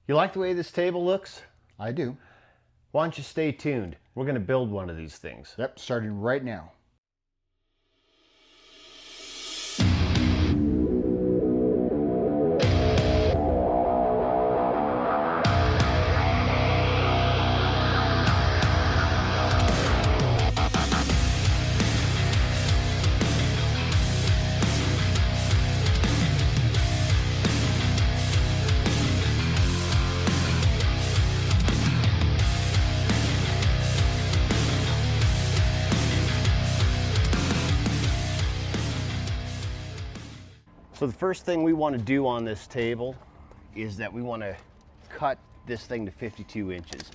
You like the way this table looks? I do. Why don't you stay tuned? We're going to build one of these things. Yep, starting right now. So the first thing we want to do on this table is that we want to cut this thing to 52 inches.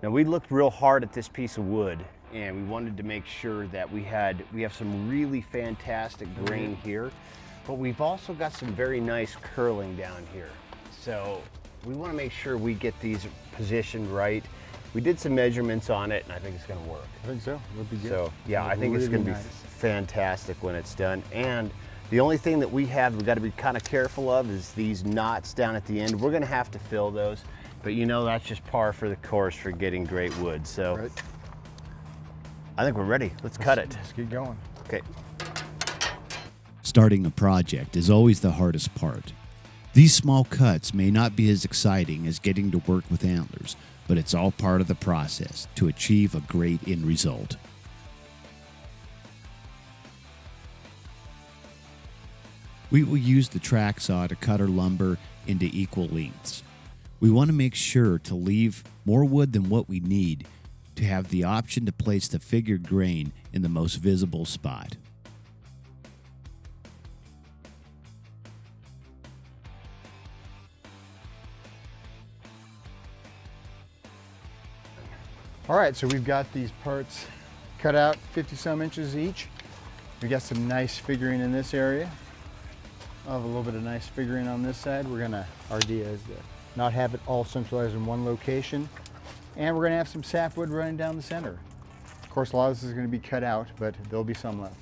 Now we looked real hard at this piece of wood and we wanted to make sure that we have some really fantastic grain here, but we've also got some very nice curling down here. So we want to make sure we get these positioned right. We did some measurements on it and I think it's going to work. I think so. It'll be good. So yeah, I think it's going to be fantastic when it's done. And the only thing that we've got to be kind of careful of is these knots down at the end. We're going to have to fill those, but you know that's just par for the course for getting great wood. So right. I think we're ready. Let's cut it. Let's get going. Okay. Starting a project is always the hardest part. These small cuts may not be as exciting as getting to work with antlers, but it's all part of the process to achieve a great end result. We will use the track saw to cut our lumber into equal lengths. We want to make sure to leave more wood than what we need to have the option to place the figured grain in the most visible spot. All right, so we've got these parts cut out 50 some inches each. We got some nice figuring in this area. I'll have a little bit of nice figuring on this side. Our idea is to not have it all centralized in one location. And we're gonna have some sapwood running down the center. Of course, a lot of this is gonna be cut out, but there'll be some left.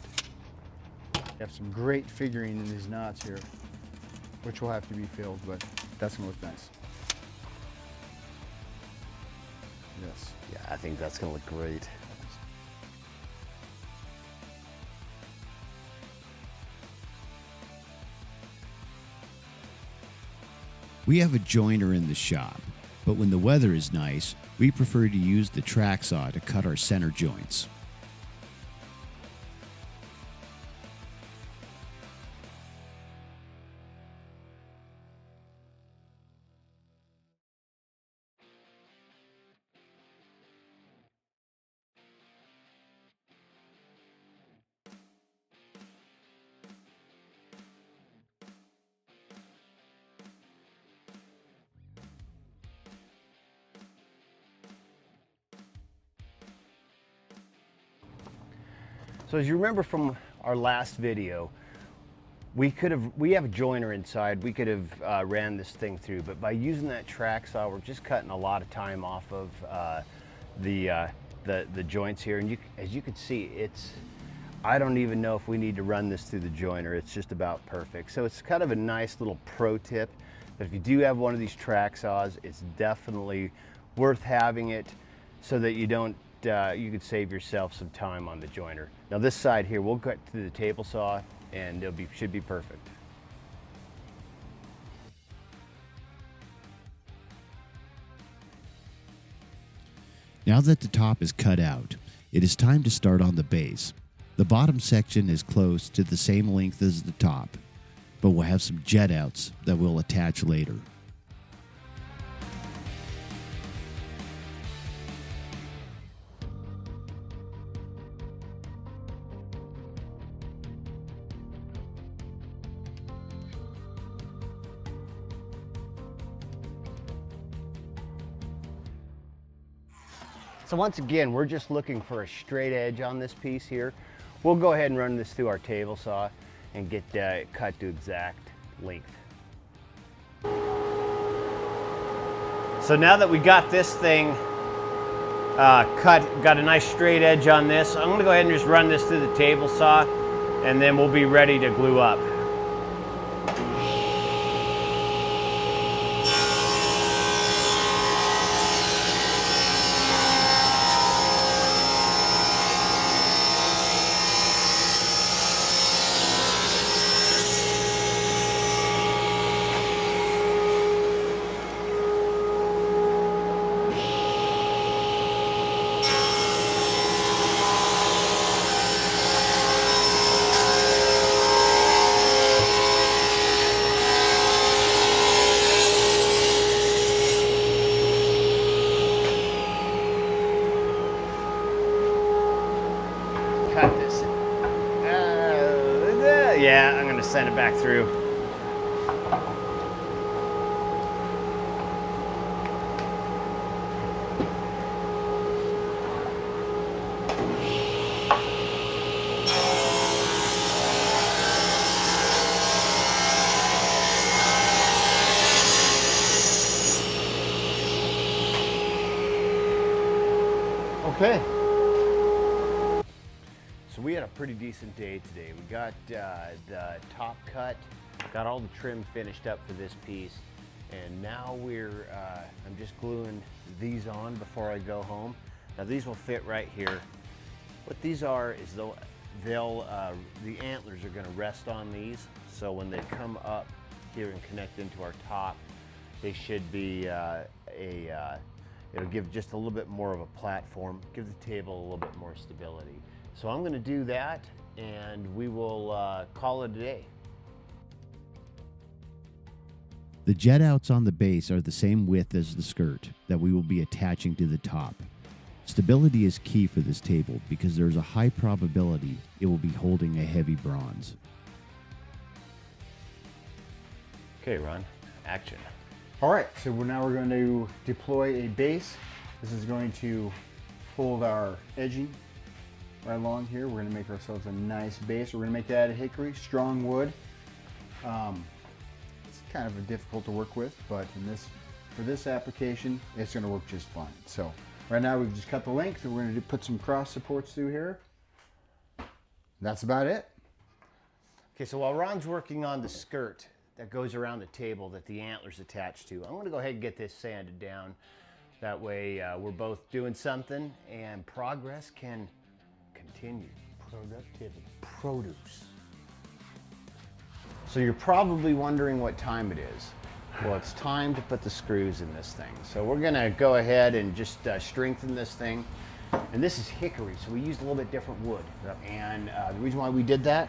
We have some great figuring in these knots here, which will have to be filled, but that's gonna look nice. Yes. Yeah, I think that's going to look great. We have a joiner in the shop, but when the weather is nice, we prefer to use the track saw to cut our center joints. So as you remember from our last video, we have a joiner inside. We could have ran this thing through, but by using that track saw, we're just cutting a lot of time off of the joints here. And as you can see, I don't even know if we need to run this through the joiner. It's just about perfect. So it's kind of a nice little pro tip that if you do have one of these track saws, it's definitely worth having it so that you don't you could save yourself some time on the joiner. Now this side here, we'll cut to the table saw and should be perfect. Now that the top is cut out, it is time to start on the base. The bottom section is close to the same length as the top, but we'll have some jet outs that we'll attach later. So once again, we're just looking for a straight edge on this piece here. We'll go ahead and run this through our table saw and get it cut to exact length. So now that we got this thing cut, got a nice straight edge on this, I'm gonna go ahead and just run this through the table saw and then we'll be ready to glue up. gonna send it back through. Okay. So we had a pretty decent day today. We got the top cut, got all the trim finished up for this piece, and now I'm just gluing these on before I go home. Now these will fit right here. What these are is the antlers are going to rest on these, so when they come up here and connect into our top, they should be it'll give just a little bit more of a platform, give the table a little bit more stability. So I'm going to do that, and we will call it a day. The jet outs on the base are the same width as the skirt that we will be attaching to the top. Stability is key for this table because there's a high probability it will be holding a heavy bronze. Okay, Ron, action. All right, so now we're going to deploy a base. This is going to hold our edging right along here. We're going to make ourselves a nice base. We're going to make that out of hickory, strong wood. It's kind of difficult to work with, but for this application, it's going to work just fine. So right now we've just cut the length, and we're going to put some cross supports through here. That's about it. Okay, so while Ron's working on the skirt that goes around the table that the antlers attach to, I'm going to go ahead and get this sanded down. That way we're both doing something and progress can continue. Productivity. Produce. So you're probably wondering what time it is. Well, it's time to put the screws in this thing. So we're going to go ahead and just strengthen this thing. And this is hickory, so we used a little bit different wood. Yep. And the reason why we did that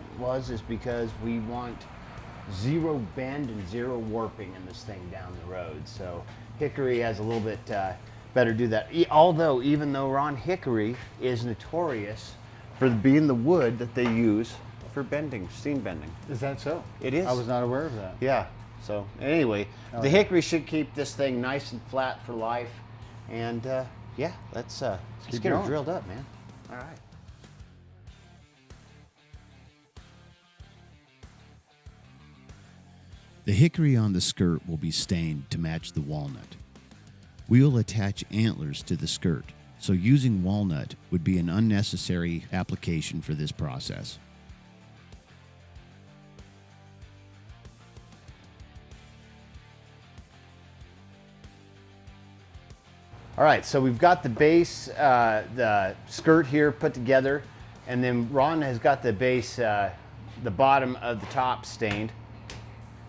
is because we want zero bend and zero warping in this thing down the road. So hickory has a little bit better do that. Although, even though Ron, hickory is notorious for being the wood that they use for bending, seam bending. Is that so? It is. I was not aware of that. Yeah. So anyway, the hickory should keep this thing nice and flat for life. And yeah, let's get her going. drilled up, man. All right. The hickory on the skirt will be stained to match the walnut. We will attach antlers to the skirt, so using walnut would be an unnecessary application for this process. All right, so we've got the base, the skirt here put together, and then Ron has got the base, the bottom of the top stained.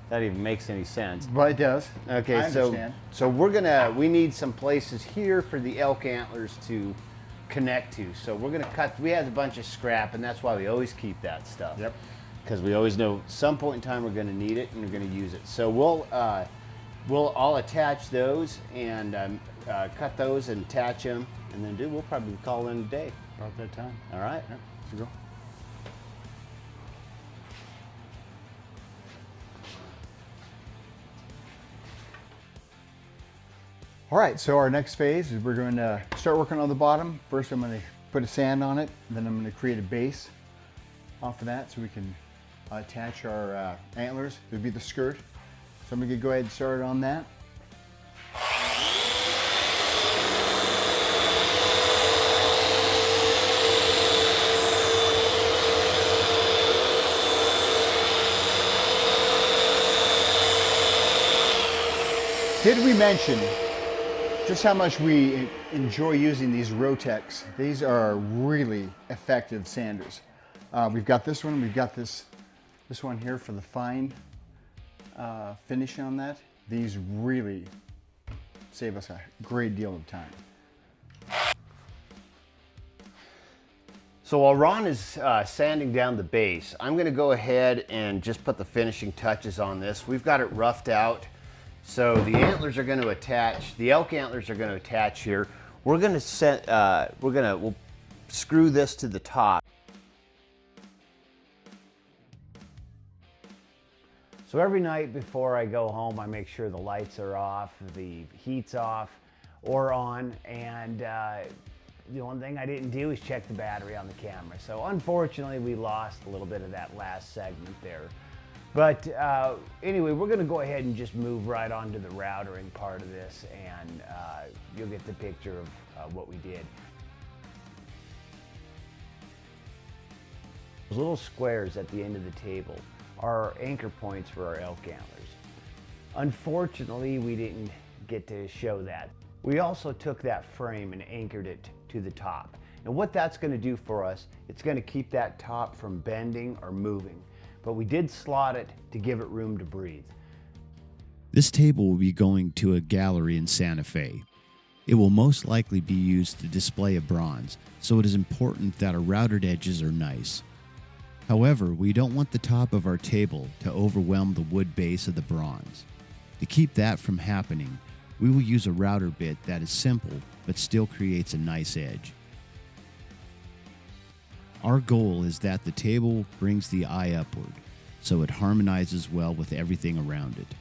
That even makes any sense. But it does. Okay, I understand. so we need some places here for the elk antlers to connect to. So we're gonna cut, we have a bunch of scrap, and that's why we always keep that stuff. Yep. Because we always know some point in time we're gonna need it and we're gonna use it. So I'll attach those and cut those and attach them, and then we'll probably call in a day. About that time. All right. Yep, let's go. All right, so our next phase is we're going to start working on the bottom. First, I'm going to put a sand on it, then I'm going to create a base off of that so we can attach our antlers. It would be the skirt. So I'm going to go ahead and start on that. Did we mention just how much we enjoy using these Rotex? These are really effective sanders. We've got this one, we've got this one here for the fine finish on that. These really save us a great deal of time. So while Ron is sanding down the base, I'm going to go ahead and just put the finishing touches on this. We've got it roughed out. So the antlers are going to attach, the elk antlers are going to attach here. We're going to we'll screw this to the top. So every night before I go home, I make sure the lights are off, the heat's off or on, and the one thing I didn't do is check the battery on the camera. So unfortunately, we lost a little bit of that last segment there. But anyway, we're gonna go ahead and just move right on to the routering part of this, and you'll get the picture of what we did. Those little squares at the end of the table are anchor points for our elk antlers. Unfortunately, we didn't get to show that. We also took that frame and anchored it to the top. And what that's going to do for us, it's going to keep that top from bending or moving. But we did slot it to give it room to breathe. This table will be going to a gallery in Santa Fe. It will most likely be used to display a bronze, so it is important that our routed edges are nice. However, we don't want the top of our table to overwhelm the wood base of the bronze. To keep that from happening, we will use a router bit that is simple but still creates a nice edge. Our goal is that the table brings the eye upward, so it harmonizes well with everything around it.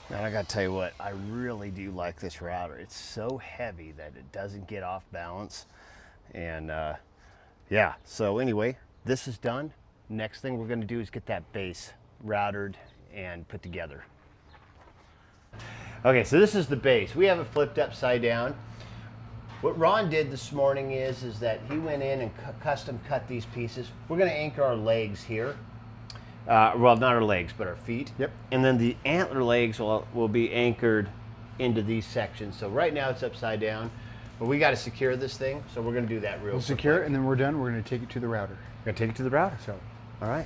And I gotta tell you what, I really do like this router. It's so heavy that it doesn't get off balance. And yeah, so anyway, this is done. Next thing we're gonna do is get that base routered and put together. Okay, so this is the base. We have it flipped upside down. What Ron did this morning is that he went in and custom cut these pieces. We're gonna anchor our legs here. Well, not our legs, but our feet. Yep. And then the antler legs will be anchored into these sections. So right now it's upside down, but we got to secure this thing. So we're going to do that real quick. We'll secure it, and then we're done. We're going to take it to the router. We're going to take it to the router. So, all right.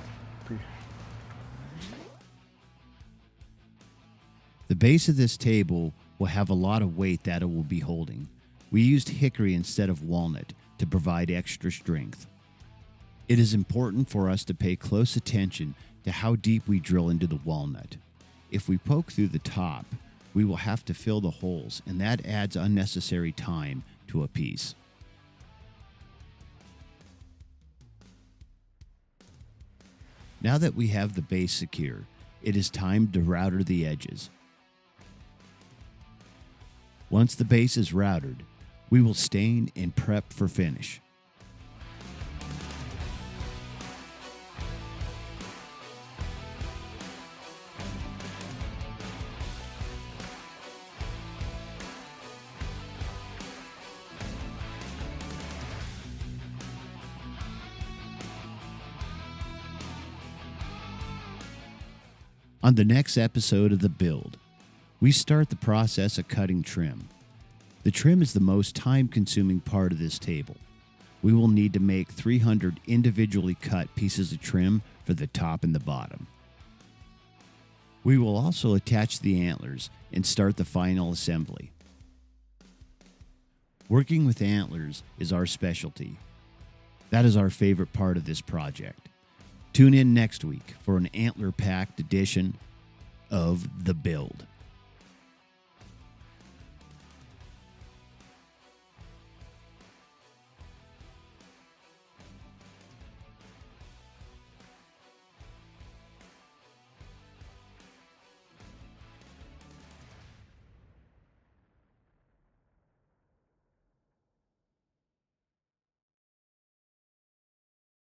The base of this table will have a lot of weight that it will be holding. We used hickory instead of walnut to provide extra strength. It is important for us to pay close attention to how deep we drill into the walnut. If we poke through the top, we will have to fill the holes, and that adds unnecessary time to a piece. Now that we have the base secure, it is time to router the edges. Once the base is routered, we will stain and prep for finish. On the next episode of The Build, we start the process of cutting trim. The trim is the most time-consuming part of this table. We will need to make 300 individually cut pieces of trim for the top and the bottom. We will also attach the antlers and start the final assembly. Working with antlers is our specialty. That is our favorite part of this project. Tune in next week for an antler-packed edition of The Build.